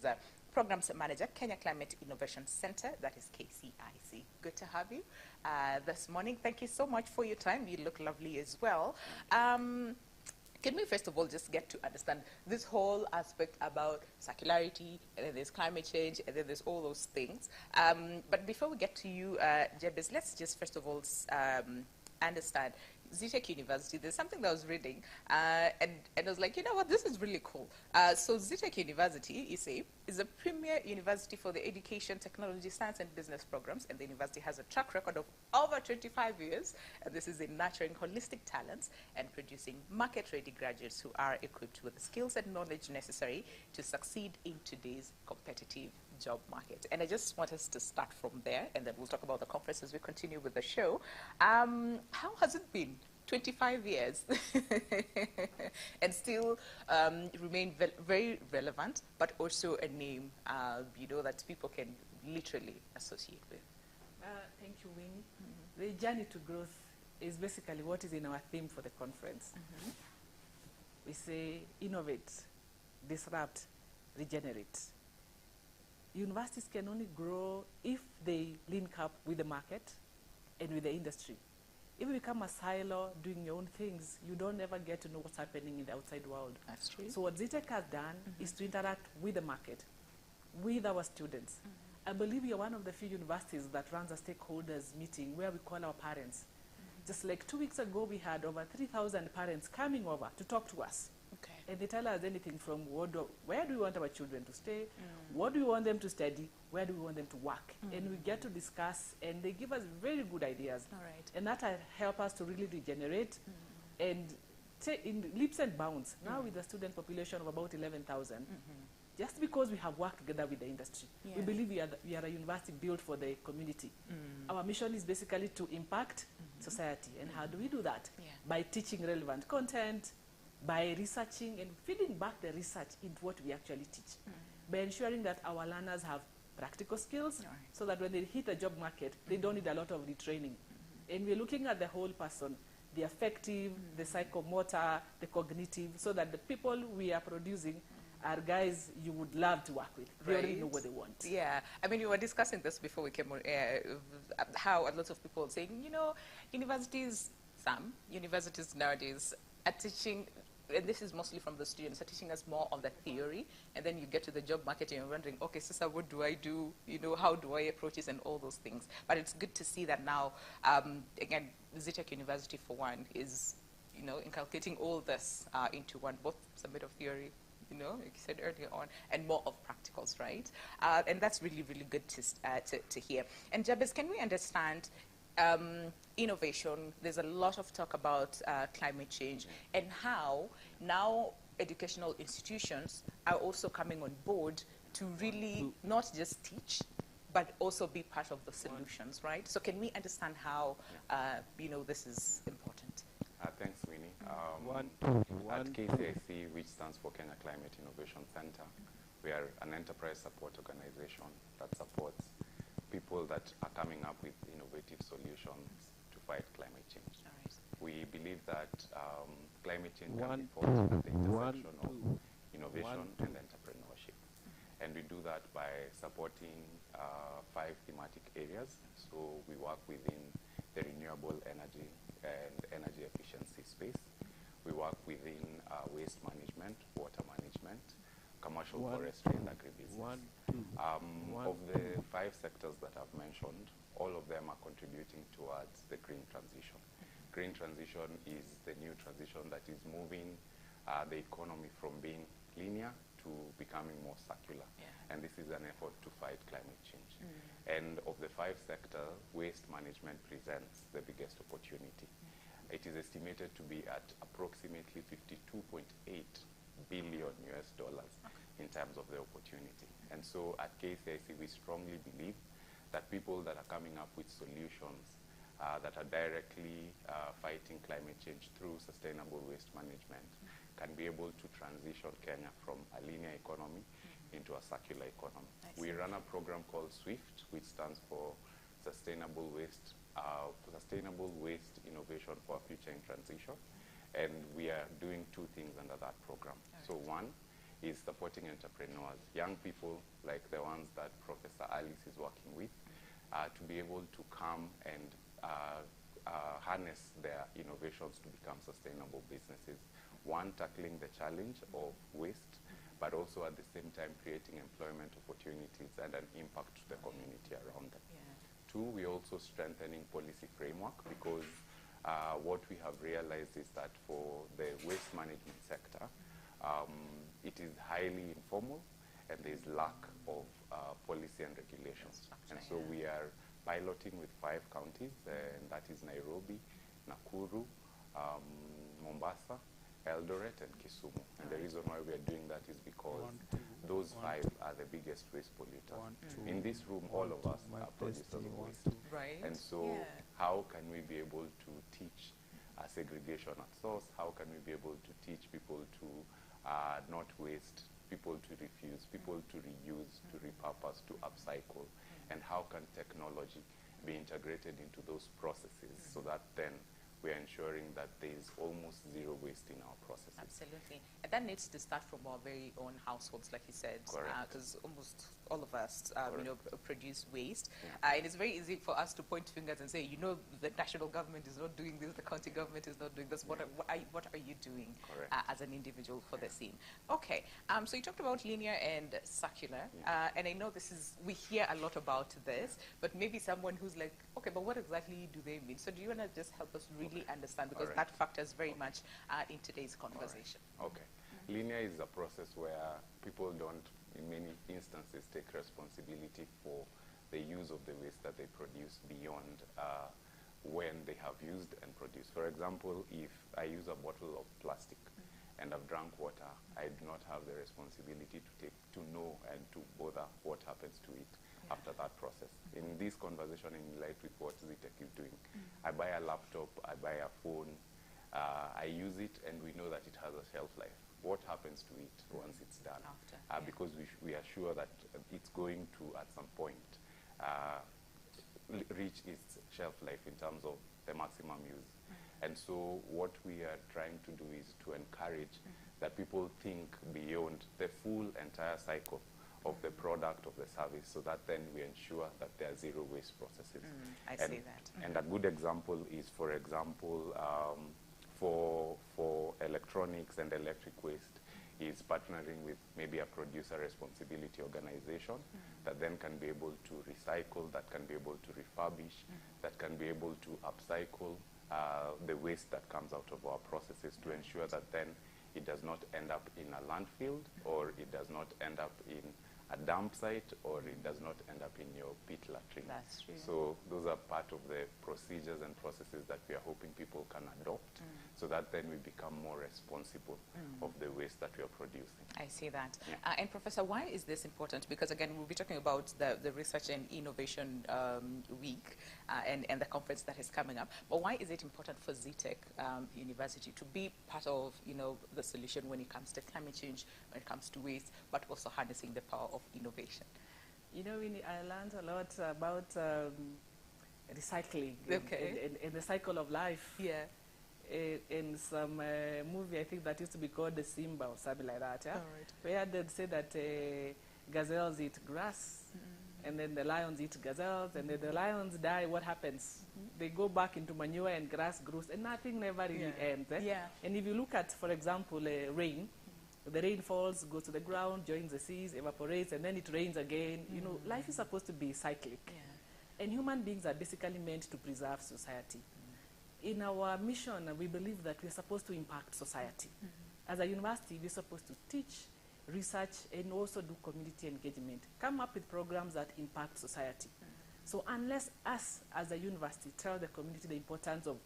the Programs Manager, Kenya Climate Innovation Center, that is KCIC. Good to have you this morning. Thank you so much for your time. You look lovely as well. Can we first of all just get to understand this whole aspect about circularity, and then there's climate change, and then there's all those things. But before we get to you, Jebez, let's just first of all understand Zetech University. There's something that I was reading, and I was like, you know what, this is really cool. So Zetech University, you see, is a premier university for the education, technology, science, and business programs, and the university has a track record of over 25 years, and this is in nurturing holistic talents and producing market-ready graduates who are equipped with the skills and knowledge necessary to succeed in today's competitive job market. And I just want us to start from there, and then we'll talk about the conference as we continue with the show. How has it been? 25 years and still remain very relevant, but also a name, you know, that people can literally associate with. Thank you, Winnie. The journey to growth is basically what is in our theme for the conference. We say innovate, disrupt, regenerate. Universities can only grow if they link up with the market and with the industry. If you become a silo doing your own things, you don't ever get to know what's happening in the outside world. That's true. So what Zetech has done is to interact with the market, with our students. I believe we are one of the few universities that runs a stakeholders meeting where we call our parents. Just like 2 weeks ago, we had over 3,000 parents coming over to talk to us. Okay. And they tell us anything from where do we want our children to stay, what do we want them to study, where do we want them to work. And we get to discuss, and they give us very good ideas. All right. And that help us to really regenerate and in leaps and bounds. Now with a student population of about 11,000, just because we have worked together with the industry, we believe we are a university built for the community. Our mission is basically to impact society. And how do we do that? By teaching relevant content, by researching and feeding back the research into what we actually teach, by ensuring that our learners have practical skills so that when they hit the job market, they don't need a lot of retraining. And we're looking at the whole person, the affective, the psychomotor, the cognitive, so that the people we are producing are guys you would love to work with. They already know what they want. Yeah. I mean, we were discussing this before we came on air, how a lot of people are saying, you know, some universities nowadays are teaching, and this is mostly from the students, are teaching us more on the theory, and then you get to the job market and you're wondering, okay, sister, what do I do? You know, how do I approach this and all those things? But it's good to see that now, again, Zetech University, for one, is, you know, inculcating all this into one, both some bit of theory, you know, like you said earlier on, and more of practicals, right? And that's really, really good to hear. And Jabez, can we understand innovation? There's a lot of talk about climate change and how now educational institutions are also coming on board to really not just teach, but also be part of the solutions, right? So can we understand how, you know, this is important? Thanks, Winnie. At KCIC, which stands for Kenya Climate Innovation Center, we are an enterprise support organization that supports people that are coming up with innovative solutions to fight climate change. We believe that climate change can be fought at the intersection of innovation and entrepreneurship. And we do that by supporting 5 thematic areas. So we work within the renewable energy and energy efficiency space. We work within waste management, water management, commercial forestry, and agribusiness. Of the 5 sectors that I've mentioned, all of them are contributing towards the green transition. Green transition is the new transition that is moving the economy from being linear to becoming more circular. And this is an effort to fight climate change. And of the 5 sectors, waste management presents the biggest opportunity. It is estimated to be at approximately 52.8 billion US dollars in terms of the opportunity. And so at KCIC, we strongly believe that people that are coming up with solutions that are directly fighting climate change through sustainable waste management can be able to transition Kenya from a linear economy into a circular economy. We run a program called SWIFT, which stands for Sustainable Waste Innovation for a Future in Transition. And we are doing 2 things under that program. So one is supporting entrepreneurs, young people like the ones that Professor Alice is working with, to be able to come and harness their innovations to become sustainable businesses. One, tackling the challenge of waste, but also at the same time creating employment opportunities and an impact to the community around them. Yeah. Two, we're also strengthening policy framework, because what we have realized is that for the waste management sector, it is highly informal and there's lack of policy and regulations. And so we are piloting with 5 counties, and that is Nairobi, Nakuru, Mombasa, Eldoret, and Kisumu. And the reason why we are doing that is because those 5 are the biggest waste polluters. In this room, all of us are producers of waste. Right. And so how can we be able to teach segregation at source? How can we be able to teach people to not waste, people to refuse, people to reuse, to repurpose, to upcycle? And how can technology be integrated into those processes so that then we're ensuring that there is almost zero waste in our processes? Absolutely. And that needs to start from our very own households, like you said, because almost all of us, produce waste. It is very easy for us to point fingers and say, the national government is not doing this, the county government is not doing this. What are you doing as an individual for the same? Okay. So you talked about linear and circular, and I know we hear a lot about this, but maybe someone who's like, okay, but what exactly do they mean? So do you want to just help us really understand, because that factors very much in today's conversation. Okay. Linear is a process where people don't, in many instances, take responsibility for the use of the waste that they produce beyond when they have used and produced. For example, if I use a bottle of plastic and I've drunk water, I do not have the responsibility to know and to bother what happens to it after that process. In this conversation, in light with what Zetech is doing, I buy a laptop, I buy a phone, I use it, and we know that it has a shelf life. What happens to it once it's done? Because we are sure that it's going to, at some point, reach its shelf life in terms of the maximum use. And so what we are trying to do is to encourage that people think beyond the full entire cycle of the product, of the service, so that then we ensure that there are zero waste processes. I see that. And a good example is, for example, for electronics and electric waste, is partnering with maybe a producer responsibility organization that then can be able to recycle, that can be able to refurbish, that can be able to upcycle the waste that comes out of our processes, to ensure that then it does not end up in a landfill, or it does not end up in a dump site, or it does not end up in your pit latrine. That's true. So those are part of the procedures and processes that we are hoping people can adopt, so that then we become more responsible of the waste that we are producing. I see that. And Professor, why is this important? Because again, we'll be talking about the Research and Innovation Week and the conference that is coming up. But why is it important for Zetech University to be part of, the solution when it comes to climate change, when it comes to waste, but also harnessing the power of innovation? I learned a lot about recycling and the cycle of life. Yeah. In some movie, I think that used to be called The Simba or something like that, where they'd say that gazelles eat grass, and then the lions eat gazelles, and then the lions die. What happens? They go back into manure and grass grows, and nothing never really ends. And if you look at, for example, rain, the rain falls, goes to the ground, joins the seas, evaporates, and then it rains again. Life is supposed to be cyclic. And human beings are basically meant to preserve society. In our mission, we believe that we're supposed to impact society. As a university, we're supposed to teach, research, and also do community engagement. Come up with programs that impact society. So unless us, as a university, tell the community the importance of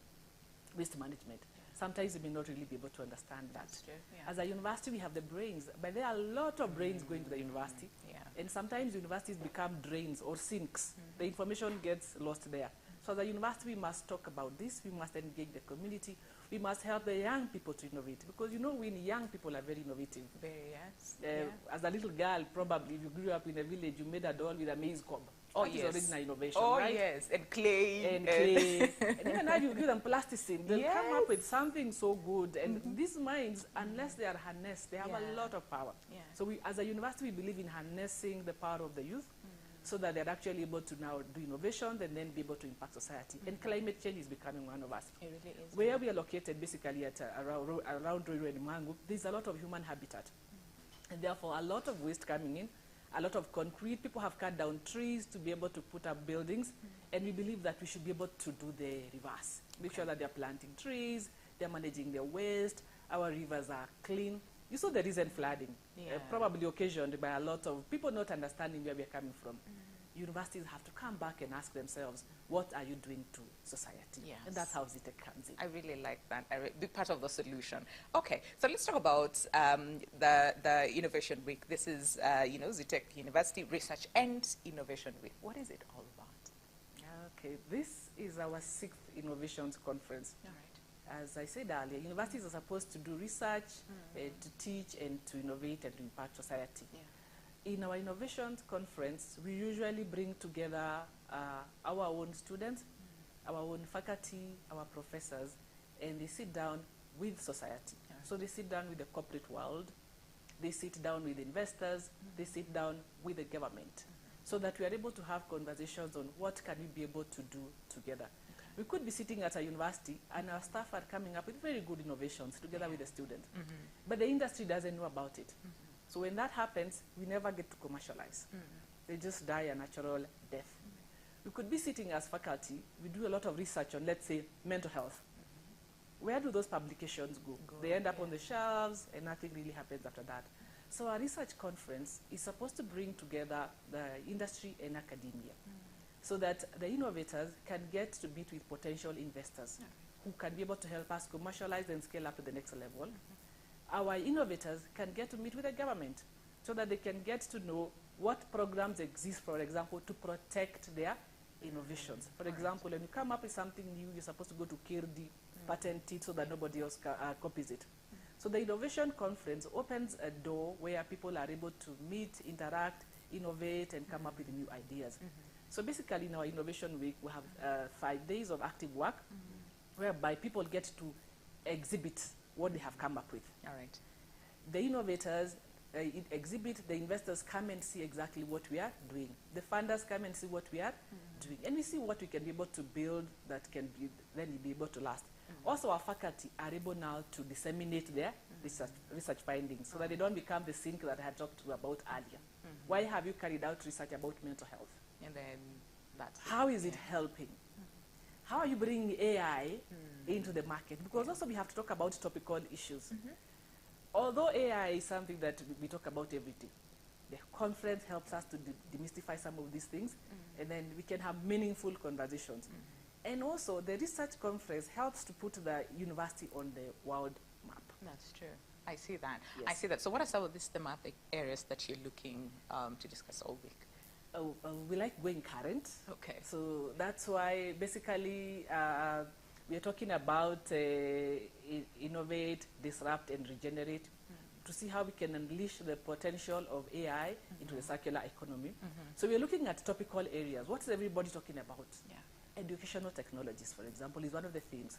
waste management, sometimes we may not really be able to understand that. That's true. As a university, we have the brains, but there are a lot of brains going to the university. And sometimes universities become drains or sinks. The information gets lost there. So as a university, we must talk about this. We must engage the community. We must help the young people to innovate. Because when young people are very innovative. Very, yes. As a little girl, probably, if you grew up in a village, you made a doll with a maize cob. Oh, That is yes. original innovation, Oh, right? yes. And clay. And clay. And even now you give them plasticine, they'll come Yes. up with something so good. And these minds, unless they are harnessed, they have Yeah. a lot of power. Yeah. So we, as a university, we believe in harnessing the power of the youth so that they're actually able to now do innovations and then be able to impact society. And climate change is becoming one of us. It really is. Where we are located, basically at around Ruiru and Mangu, there's a lot of human habitat. And therefore, a lot of waste coming in, a lot of concrete. People have cut down trees to be able to put up buildings. And we believe that we should be able to do the reverse. Make sure that they're planting trees, they're managing their waste, our rivers are clean. You saw the recent flooding, Yeah. probably occasioned by a lot of people not understanding where we're coming from. Universities have to come back and ask themselves, what are you doing to society? Yes. And that's how Zetech comes in. I really like that. Be part of the solution. Okay, so let's talk about the Innovation Week. This is, Zetech University Research and Innovation Week. What is it all about? Okay, this is our 6th Innovations Conference. All right. As I said earlier, universities are supposed to do research, to teach, and to innovate and to impact society. Yeah. In our Innovations Conference, we usually bring together our own students, our own faculty, our professors, and they sit down with society. Yeah. So they sit down with the corporate world, they sit down with investors, they sit down with the government, so that we are able to have conversations on what can we be able to do together. We could be sitting at a university and our staff are coming up with very good innovations together with the students, but the industry doesn't know about it. So when that happens, we never get to commercialize. They just die a natural death. We could be sitting as faculty, we do a lot of research on, let's say, mental health. Where do those publications go? They end up on the shelves and nothing really happens after that. So our research conference is supposed to bring together the industry and academia so that the innovators can get to meet with potential investors who can be able to help us commercialize and scale up to the next level. Our innovators can get to meet with the government so that they can get to know what programs exist, for example, to protect their innovations. For example, when you come up with something new, you're supposed to go to KIRDI, patent it so that nobody else copies it. So the Innovation Conference opens a door where people are able to meet, interact, innovate, and come up with new ideas. So basically, in our Innovation Week, we have 5 days of active work whereby people get to exhibit what they have come up with. All right. The innovators exhibit, the investors come and see exactly what we are doing. The funders come and see what we are doing. And we see what we can be able to build that can be, then be able to last. Also, our faculty are able now to disseminate their research findings so that they don't become the sink that I had talked about earlier. Why have you carried out research about mental health? And then that's How is it helping? How are you bringing AI into the market? Because also we have to talk about topical issues. Although AI is something that we talk about every day, the conference helps us to demystify some of these things, and then we can have meaningful conversations. And also, the research conference helps to put the university on the world map. That's true. I see that. Yes. I see that. So what are some of these thematic areas that you're looking to discuss all week? We like going current. Okay. So that's why basically we are talking about innovate, disrupt, and regenerate to see how we can unleash the potential of AI into the circular economy. So we are looking at topical areas. What is everybody talking about? Yeah. Educational technologies, for example, is one of the themes.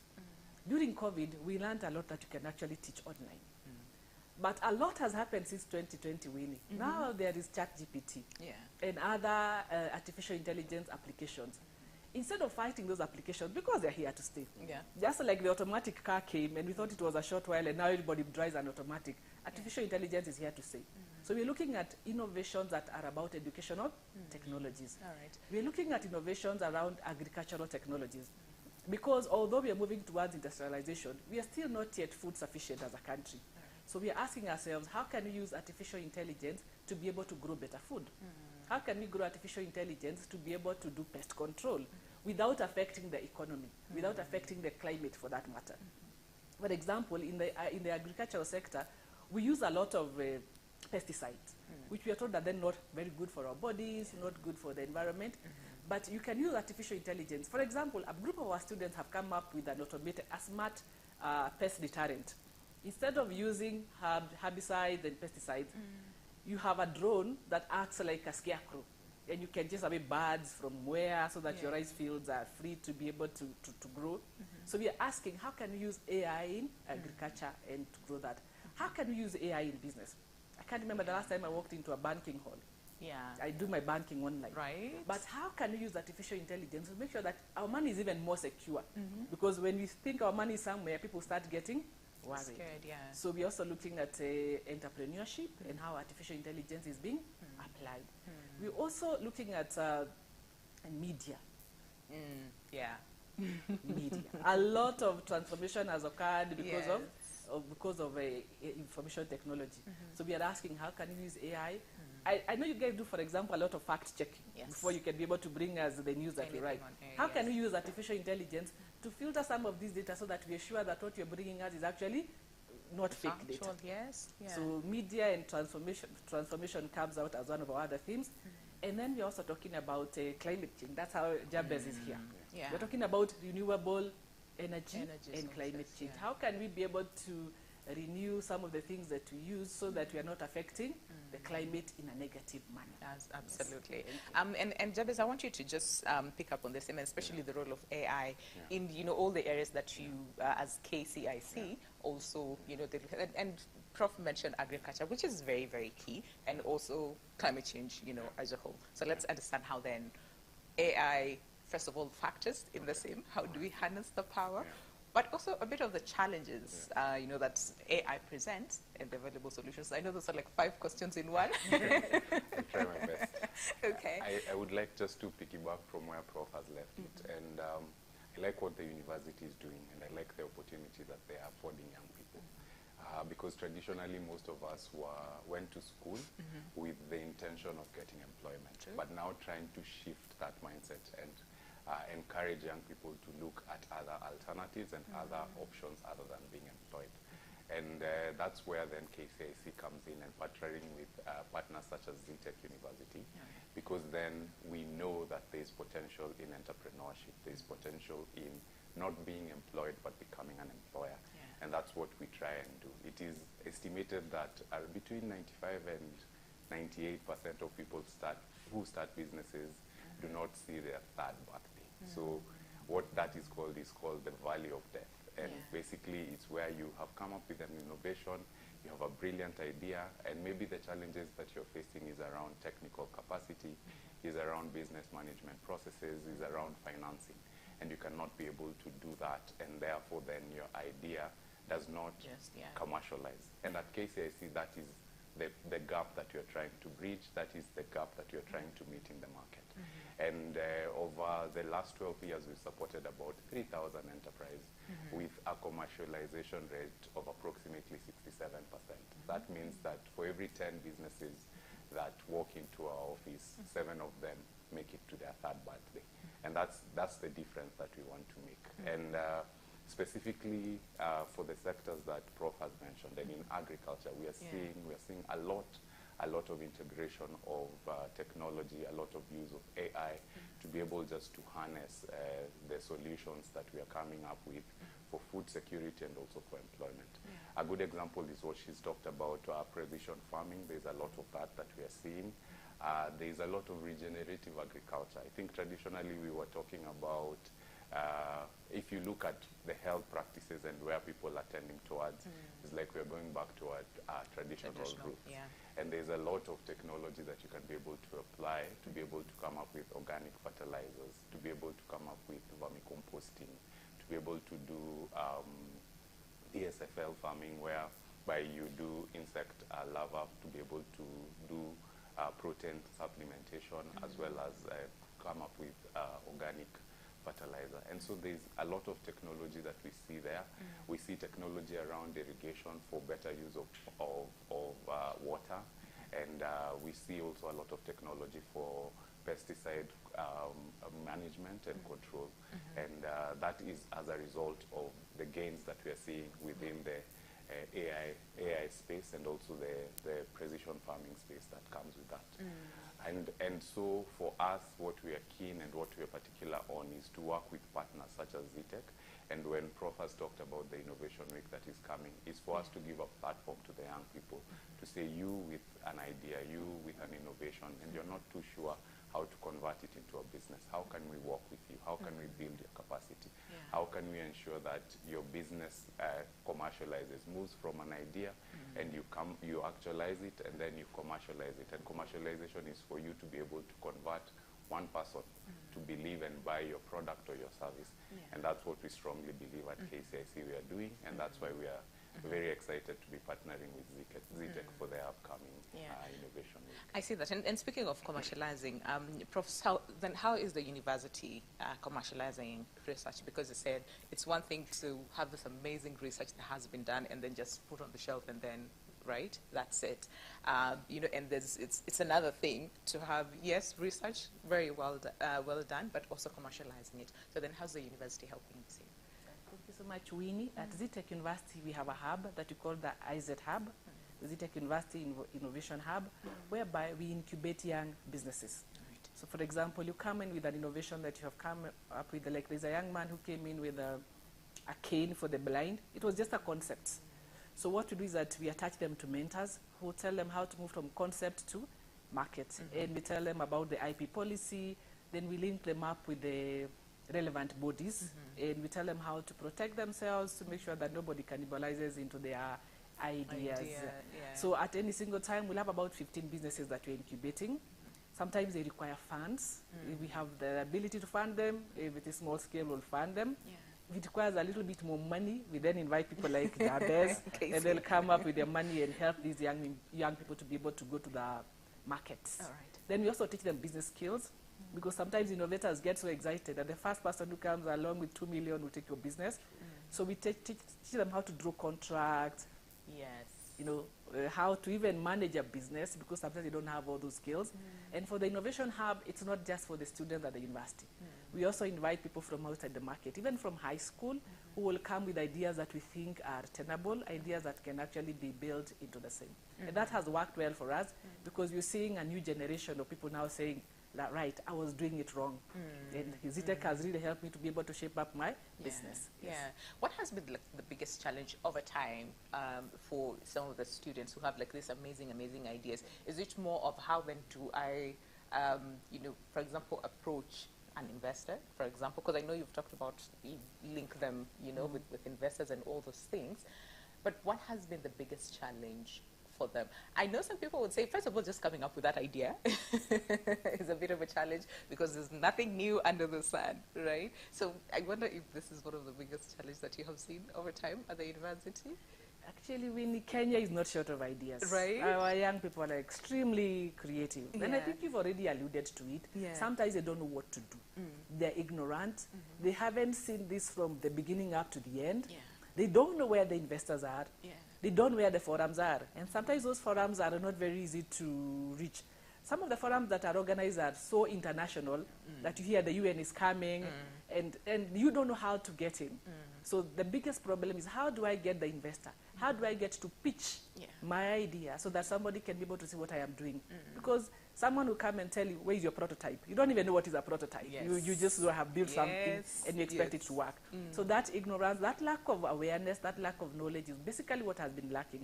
During COVID, we learned a lot that you can actually teach online. But a lot has happened since 2020, Winnie. Now there is ChatGPT and other artificial intelligence applications. Instead of fighting those applications, because they're here to stay, just like the automatic car came and we thought it was a short while and now everybody drives an automatic, artificial intelligence is here to stay. So we're looking at innovations that are about educational technologies. All right. We're looking at innovations around agricultural technologies. Because although we are moving towards industrialization, we are still not yet food sufficient as a country. So we are asking ourselves, how can we use artificial intelligence to be able to grow better food? How can we grow artificial intelligence to be able to do pest control without affecting the economy, without affecting the climate for that matter? For example, in the agricultural sector, we use a lot of pesticides, which we are told that they're not very good for our bodies, not good for the environment. But you can use artificial intelligence. For example, a group of our students have come up with a smart pest deterrent. Instead of using herbicides and pesticides, you have a drone that acts like a scarecrow. and you can just have birds from where so that your rice fields are free to be able to grow. So we are asking, how can we use AI in agriculture and to grow that? How can we use AI in business? I can't remember the last time I walked into a banking hall. I do my banking online. But how can we use artificial intelligence to make sure that our money is even more secure? Because when we think our money is somewhere, people start getting worried. Scared, So we're also looking at entrepreneurship and how artificial intelligence is being applied. We're also looking at media. Media. A lot of transformation has occurred because of information technology. So we are asking, how can you use AI? I know you guys do, for example, a lot of fact checking before you can be able to bring us the news that we write. How can we use artificial intelligence to filter some of these data so that we are sure that what you're bringing us is actually not fake data? So media and transformation comes out as one of our other themes. And then we're also talking about climate change. That's how Jabez is here. We're talking about renewable energy and climate change. How can we be able to renew some of the things that we use so that we are not affecting the climate in a negative manner? Absolutely. And Jabez, I want you to just pick up on this, and especially the role of AI in all the areas that you, as KCIC, also and Prof mentioned agriculture, which is very, very key, and also climate change, as a whole. So let's understand how then AI, first of all, factors in the same. How do we harness the power? But also a bit of the challenges, that AI presents and the available solutions. I know those are like 5 questions in one. I'll try my best. Okay. I would like just to piggyback from where Prof has left it. And I like what the university is doing, and I like the opportunity that they are affording young people. Because traditionally, most of us went to school with the intention of getting employment. But now trying to shift that mindset and encourage young people to look at other alternatives and other options other than being employed. And that's where then KCIC comes in, and partnering with partners such as Zetech University, because then we know that there's potential in entrepreneurship, there's potential in not being employed but becoming an employer. And that's what we try and do. It is estimated that between 95 and 98% of people who start businesses do not see their 3rd birthday. So what that is called the valley of death. And basically it's where you have come up with an innovation, you have a brilliant idea, and maybe the challenges that you're facing is around technical capacity, is around business management processes, is around financing. And you cannot be able to do that, and therefore then your idea does not commercialize. And at KCIC, that is the gap that you're trying to bridge, that is the gap that you're trying to meet in the market. And over the last 12 years, we've supported about 3,000 enterprises with a commercialization rate of approximately 67%. That means that for every 10 businesses that walk into our office, 7 of them make it to their 3rd birthday. And that's the difference that we want to make. And specifically for the sectors that Prof has mentioned, and in agriculture, we are seeing a lot of integration of technology, a lot of use of AI to be able just to harness the solutions that we are coming up with for food security and also for employment. A good example is what she's talked about, precision farming. There's a lot of that we are seeing. There's a lot of regenerative agriculture. I think traditionally we were talking about if you look at the health practices and where people are tending towards, it's like we're going back to our traditional roots. And there's a lot of technology that you can be able to apply to be able to come up with organic fertilizers, to be able to come up with vermicomposting, to be able to do DSFL farming, whereby you do insect larvae, to be able to do protein supplementation, as well as come up with organic fertilizer. And so there's a lot of technology that we see there. We see technology around irrigation for better use of water, and we see also a lot of technology for pesticide management and control. And that is as a result of the gains that we are seeing within the AI space, and also the precision farming space that comes with that. And so for us, what we are keen and what we are particular on is to work with partners such as Zetech. And when Prof has talked about the Innovation Week that is coming, is for us to give a platform to the young people to say, you with an idea, you with an innovation, and you're not too sure how to convert it into a business. How can we work with you? How can we build your capacity? Yeah. How can we ensure that your business commercializes, moves from an idea and you actualize it and then you commercialize it. And commercialization is for you to be able to convert one person to believe and buy your product or your service. Yeah. And that's what we strongly believe at KCIC we are doing, and that's why we are very excited to be partnering with Zetech for their upcoming innovation week. I see that. And speaking of commercializing, Prof, how is the university commercializing research? Because you said it's one thing to have this amazing research that has been done and then just put on the shelf and then, right, that's it. You know, and it's another thing to have, yes, research, very well done, but also commercializing it. So then how's the university helping you? Thank you so much, Winnie. At Zetech University, we have a hub that we call the IZ Hub, the Zetech University Innovation Hub, whereby we incubate young businesses. Right. So, for example, you come in with an innovation that you have come up with, like there's a young man who came in with a cane for the blind. It was just a concept. So what we do is that we attach them to mentors who tell them how to move from concept to market. And we tell them about the IP policy, then we link them up with the relevant bodies, and we tell them how to protect themselves to make sure that nobody cannibalizes into their ideas. So at any single time, we'll have about 15 businesses that we're incubating. Sometimes they require funds. If we have the ability to fund them, if it is small scale, we'll fund them. If it requires a little bit more money, we then invite people like Jabez, and they'll come up with their money and help these young people to be able to go to the markets. All right. Then we also teach them business skills, because sometimes innovators get so excited that the first person who comes along with 2 million will take your business. So we teach them how to draw contracts, you know, how to even manage a business, because sometimes they don't have all those skills. And for the Innovation Hub, it's not just for the students at the university. We also invite people from outside the market, even from high school, who will come with ideas that we think are tenable, ideas that can actually be built into the same. And that has worked well for us, because we're seeing a new generation of people now saying, right, I was doing it wrong. And Zetech has really helped me to be able to shape up my business. What has been like the biggest challenge over time for some of the students who have like these amazing ideas? Is it more of how then do I, you know, for example, approach an investor, for example, because I know you've talked about link them, you know, with investors and all those things. But what has been the biggest challenge for them? I know some people would say, first of all, just coming up with that idea is a bit of a challenge, because there's nothing new under the sun, right? So I wonder if this is one of the biggest challenges that you have seen over time at the university. Actually, Winnie, Kenya is not short of ideas. Right. Our young people are extremely creative. And I think you've already alluded to it. Sometimes they don't know what to do. They're ignorant. They haven't seen this from the beginning up to the end. They don't know where the investors are. They don't know where the forums are. And sometimes those forums are not very easy to reach. Some of the forums that are organized are so international that you hear the UN is coming, and you don't know how to get in. So the biggest problem is, how do I get the investor? How do I get to pitch my idea so that somebody can be able to see what I am doing? Because someone will come and tell you, where is your prototype? You don't even know what is a prototype. You just have built something and you expect it to work. So that ignorance, that lack of awareness, that lack of knowledge is basically what has been lacking.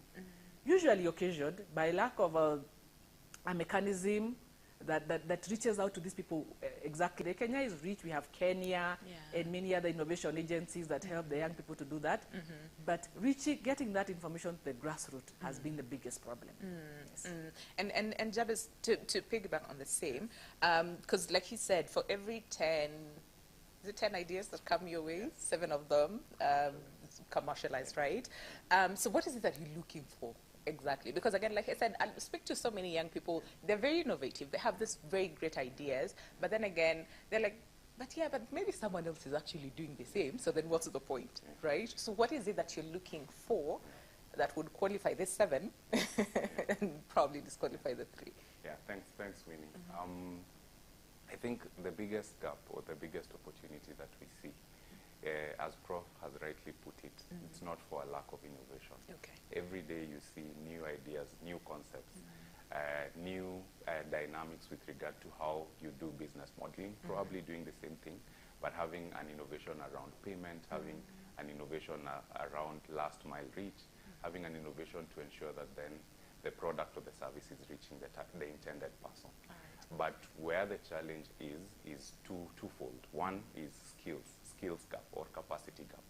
Usually occasioned by lack of a mechanism that reaches out to these people exactly. Kenya is rich. We have Kenya and many other innovation agencies that help the young people to do that. But getting that information to the grassroots has been the biggest problem. And Jabez, to piggyback on the same, because like you said, for every 10 ideas that come your way, 7 of them commercialized, right? So what is it that you're looking for? Exactly, because again, like I said, I speak to so many young people. They're very innovative. They have these very great ideas, but then again, they're like, but maybe someone else is actually doing the same. So then, what's the point, right? So what is it that you're looking for that would qualify the 7 and probably disqualify the 3? Yeah, thanks, Winnie. I think the biggest gap or the biggest opportunity that we see, as Prof has rightly put it, it's not for a lack of innovation. Every day you see new ideas, new concepts, new dynamics with regard to how you do business modeling, probably doing the same thing, but having an innovation around payment, having an innovation around last mile reach, having an innovation to ensure that then the product or the service is reaching the intended person. But where the challenge is twofold. One is skills gap or capacity gap,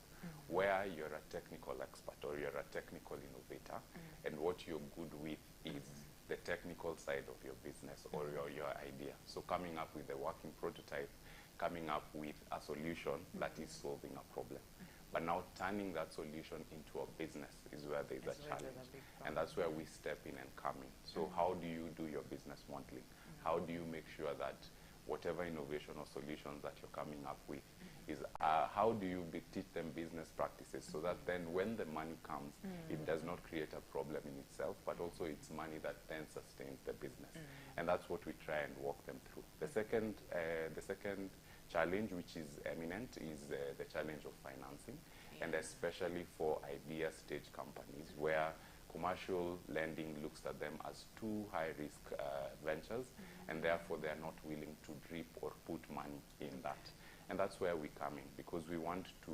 where you're a technical expert or you're a technical innovator, and what you're good with is the technical side of your business or your idea. So coming up with a working prototype, coming up with a solution that is solving a problem. But now turning that solution into a business is where there's a challenge. And that's where we step in and come in. So how do you do your business modeling? How do you make sure that whatever innovation or solutions that you're coming up with is, how do you teach them business practices so that then when the money comes, it does not create a problem in itself, but also it's money that then sustains the business. And that's what we try and walk them through. The second challenge, which is eminent, is the challenge of financing, and especially for idea stage companies where commercial lending looks at them as too high risk ventures, and therefore they are not willing to drip or put money in that. And that's where we come in, because we want to,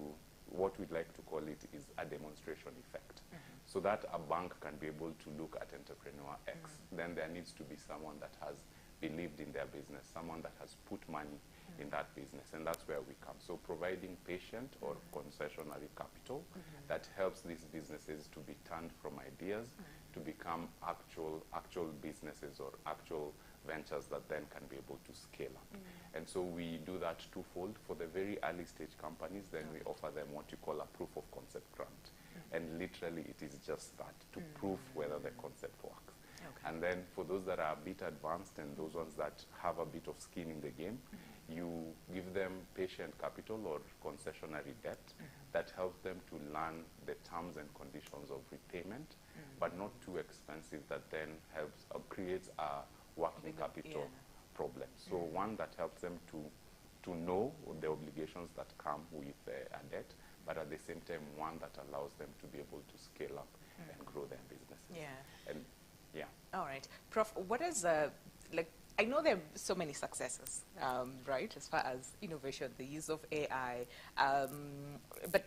what we'd like to call it is a demonstration effect. So that a bank can be able to look at entrepreneur X, then there needs to be someone that has believed in their business, someone that has put money in that business, and that's where we come. So providing patient or concessionary capital that helps these businesses to be turned from ideas to become actual businesses or actual ventures that then can be able to scale up. And so we do that twofold. For the very early stage companies, then we offer them what you call a proof of concept grant. And literally it is just that, to prove whether the concept works. And then for those that are a bit advanced and those ones that have a bit of skin in the game, you give them patient capital or concessionary debt that helps them to learn the terms and conditions of repayment, but not too expensive, that then helps creates a working capital problem. So one that helps them to know the obligations that come with a debt, but at the same time one that allows them to be able to scale up and grow their businesses. And all right, Prof, what is like, I know there are so many successes, right, as far as innovation, the use of AI, but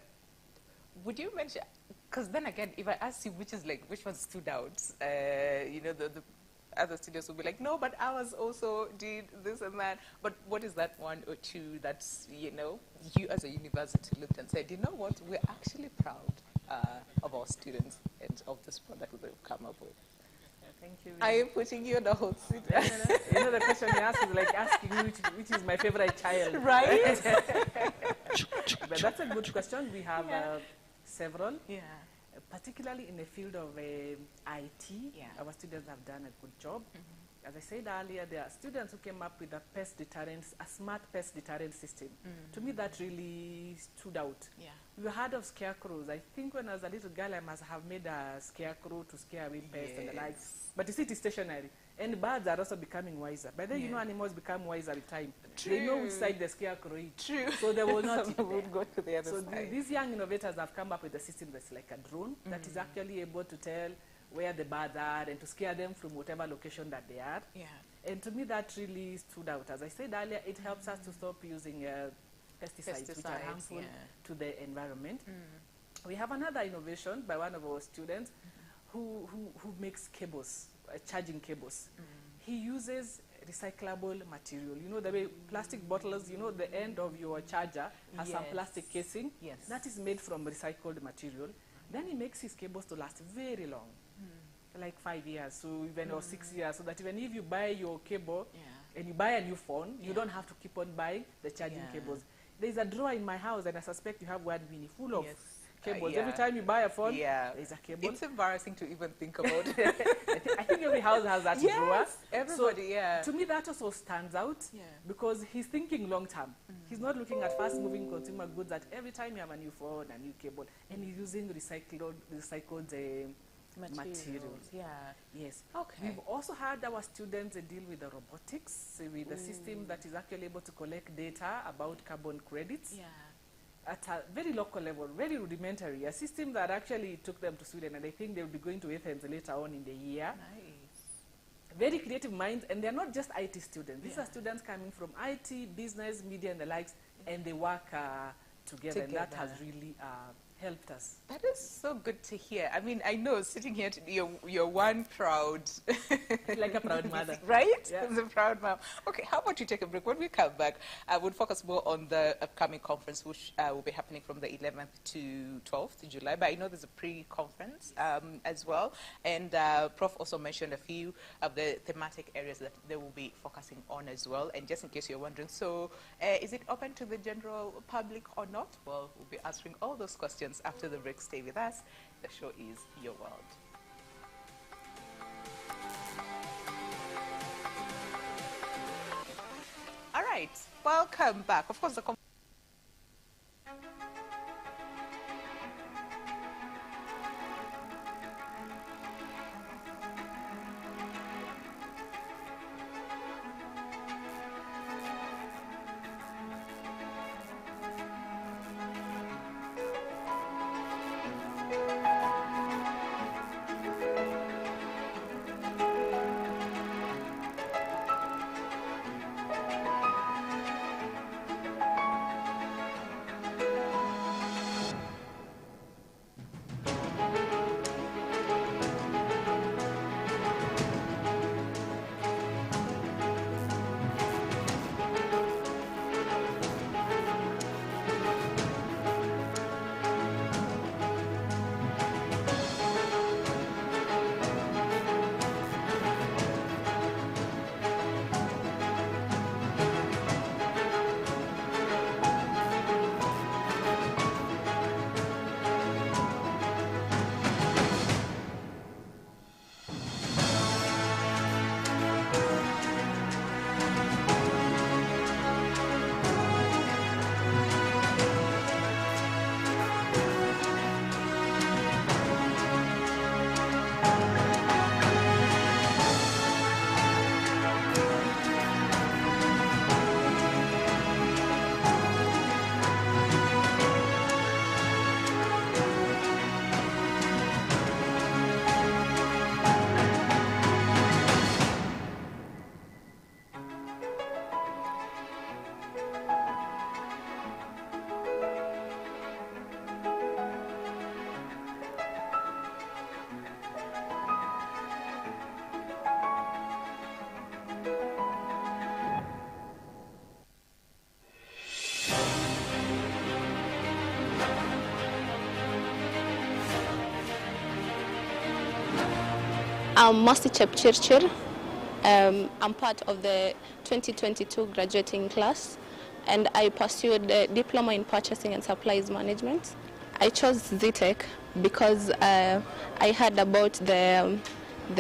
would you mention, because then again, if I ask you which one stood out, you know, the other studios will be like, no, but ours also did this and that. But what is that one or two that's, you know, you as a university looked and said, you know what, we're actually proud of our students and of this product that they've come up with? Thank you. I am putting you on the hot seat. You know, the question you ask is like asking me which is my favorite child. Right? But that's a good question. We have several. Yeah. Particularly in the field of IT, our students have done a good job. As I said earlier, there are students who came up with a smart pest deterrent system. To me, that really stood out. We heard of scarecrows. I think when I was a little girl, I must have made a scarecrow to scare away pests and the likes. But you see, it is stationary. And birds are also becoming wiser. By then, you know, animals become wiser with time. True. They know which side the scarecrow is. True. So they will not go to the other side. So these young innovators have come up with a system that's like a drone that is actually able to tell where the birds are and to scare them from whatever location that they are. And to me, that really stood out. As I said earlier, it helps us to stop using pesticides, which are harmful to the environment. We have another innovation by one of our students who makes cables, charging cables. He uses recyclable material. You know, the way plastic bottles, you know, the end of your charger has some plastic casing. That is made from recycled material. Then he makes his cables to last very long, like 5 years, so even or 6 years, so that even if you buy your cable and you buy a new phone, you don't have to keep on buying the charging cables. There's a drawer in my house, and I suspect you have one mini full of cables. Every time you buy a phone, there's a cable. It's embarrassing to even think about it. I think every house has that drawer. Everybody, so, to me, that also stands out because he's thinking long term. He's not looking at fast-moving consumer goods that every time you have a new phone, a new cable, and he's using recycled materials. Yes. Okay. We've also had our students deal with the robotics, with a system that is actually able to collect data about carbon credits. At a very local level, very rudimentary, a system that actually took them to Sweden, and I think they'll be going to Athens later on in the year. Nice. Very creative minds, and they're not just IT students. These are students coming from IT, business, media, and the likes, and they work together, and that has really helped us. That is so good to hear. I mean, I know sitting here today, you're one proud... Like a proud mother. Right? Yeah. As a proud mom. Okay, how about you take a break? When we come back, I would focus more on the upcoming conference, which will be happening from the 11th to 12th of July. But I know there's a pre-conference as well. And Prof also mentioned a few of the thematic areas that they will be focusing on as well. And just in case you're wondering, so is it open to the general public or not? Well, we'll be answering all those questions after the break. Stay with us. The show is Your World. All right, welcome back. Of course, the I'm Mercy Chepchirchir. I'm part of the 2022 graduating class, and I pursued the Diploma in Purchasing and Supplies Management. I chose Zetech because I heard about the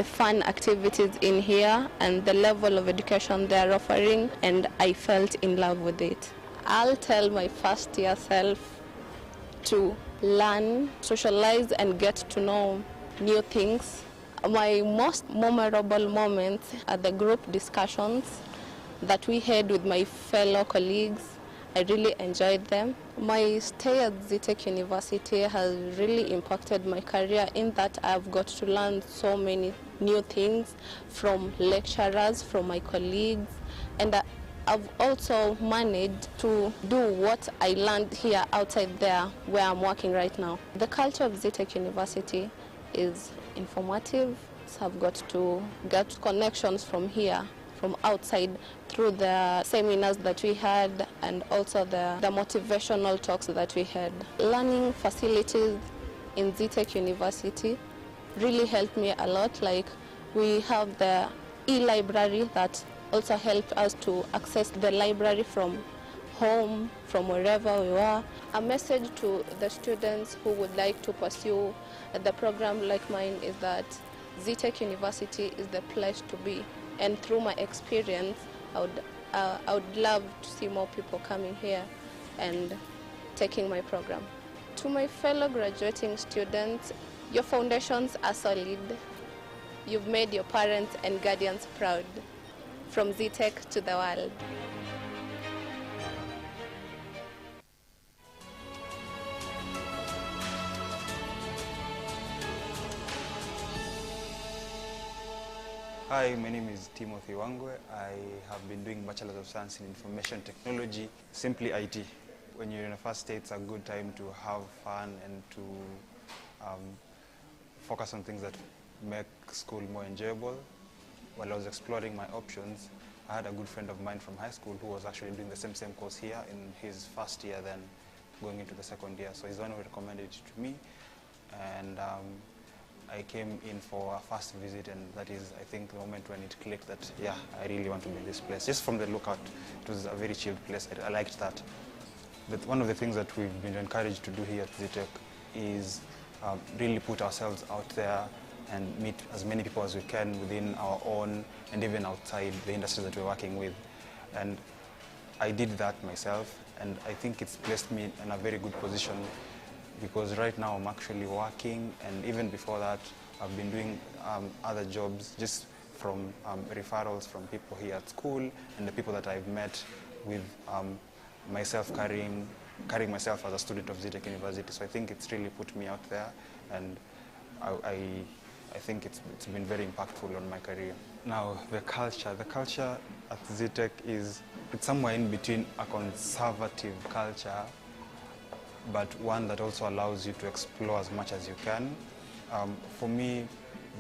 fun activities in here and the level of education they're offering, and I felt in love with it. I'll tell my first year self to learn, socialize, and get to know new things. My most memorable moments are the group discussions that we had with my fellow colleagues. I really enjoyed them. My stay at Zetech University has really impacted my career in that I've got to learn so many new things from lecturers, from my colleagues, and I've also managed to do what I learned here outside there where I'm working right now. The culture of Zetech University is informative. So I've got to get connections from here, from outside, through the seminars that we had and also the motivational talks that we had. Learning facilities in Zetech University really helped me a lot. Like, we have the e-library that also helped us to access the library from home, from wherever we were. A message to the students who would like to pursue the program like mine is that Zetech University is the place to be. And through my experience, I would love to see more people coming here and taking my program. To my fellow graduating students, your foundations are solid. You've made your parents and guardians proud. From Zetech to the world. Hi, my name is Timothy Wangwe. I have been doing Bachelor of Science in Information Technology, simply IT. when you're in a first state, it's a good time to have fun and to focus on things that make school more enjoyable. While I was exploring my options, I had a good friend of mine from high school who was actually doing the same course here in his first year, then going into the second year. So he's the one who recommended it to me, and I came in for a first visit, and that is, I think, the moment when it clicked that, yeah, I really want to be in this place. Just from the lookout, it was a very chilled place. I liked that. But one of the things that we've been encouraged to do here at Zetech is really put ourselves out there and meet as many people as we can within our own and even outside the industry that we're working with. And I did that myself, and I think it's placed me in a very good position, because right now I'm actually working, and even before that I've been doing other jobs just from referrals from people here at school and the people that I've met with myself carrying myself as a student of Zetech University. So I think it's really put me out there, and I think it's been very impactful on my career. Now, the culture at Zetech it's somewhere in between a conservative culture, but one that also allows you to explore as much as you can. For me,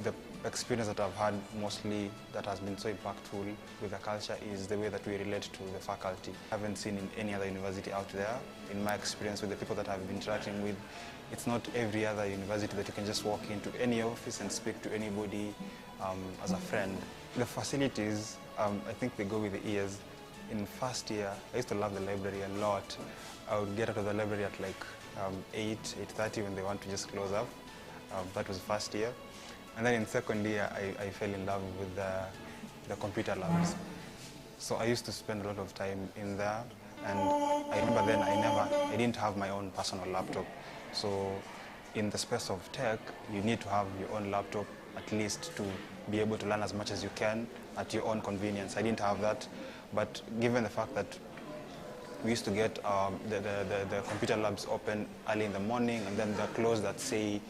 the experience that I've had mostly that has been so impactful with the culture is the way that we relate to the faculty. I haven't seen in any other university out there. In my experience with the people that I've been interacting with, it's not every other university that you can just walk into any office and speak to anybody as a friend. The facilities, I think they go with the years. In first year, I used to love the library a lot. I would get out of the library at like 8:30 when they want to just close up. That was first year. And then in second year, I fell in love with the computer labs. So I used to spend a lot of time in there. And I remember then I didn't have my own personal laptop. So in the space of tech, you need to have your own laptop at least to be able to learn as much as you can at your own convenience. I didn't have that, but given the fact that we used to get the computer labs open early in the morning and then they're closed at, say,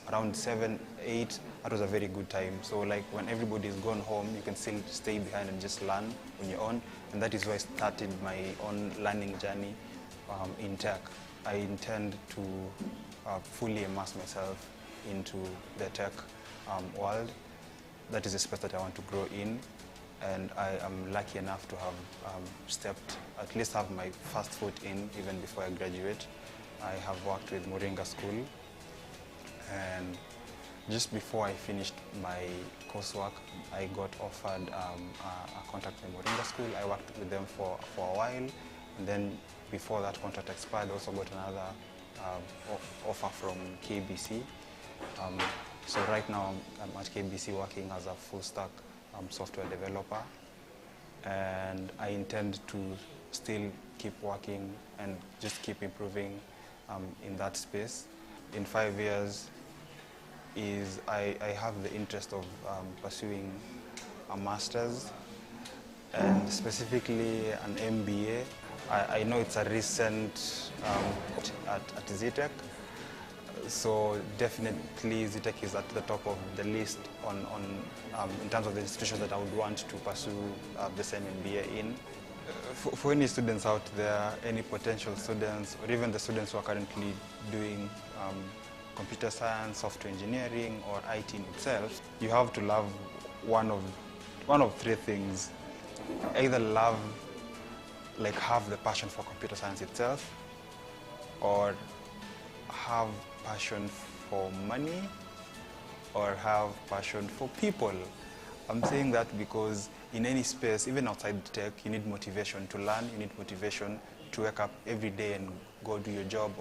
around 7, 8, that was a very good time. So like when everybody's gone home, you can still stay behind and just learn on your own. And that is why I started my own learning journey in tech. I intend to fully immerse myself into the tech world. That is a space that I want to grow in, and I am lucky enough to have at least have my first foot in even before I graduate. I have worked with Moringa School, and just before I finished my coursework, I got offered a contract with Moringa School. I worked with them for a while, and then before that contract expired, I also got another offer from KBC. So right now I'm at KBC working as a full-stack software developer, and I intend to still keep working and just keep improving in that space. In 5 years, I have the interest of pursuing a master's, and specifically an MBA. I know it's a recent at Zetech, so definitely Zetech is at the top of the list in terms of the institutions that I would want to pursue the same MBA in. For any students out there, any potential students, or even the students who are currently doing computer science, software engineering, or IT in itself, you have to love one of three things. Either have the passion for computer science itself, or have passion for money, or have passion for people. I'm saying that because in any space, even outside tech, you need motivation to learn, you need motivation to wake up every day and go do your job or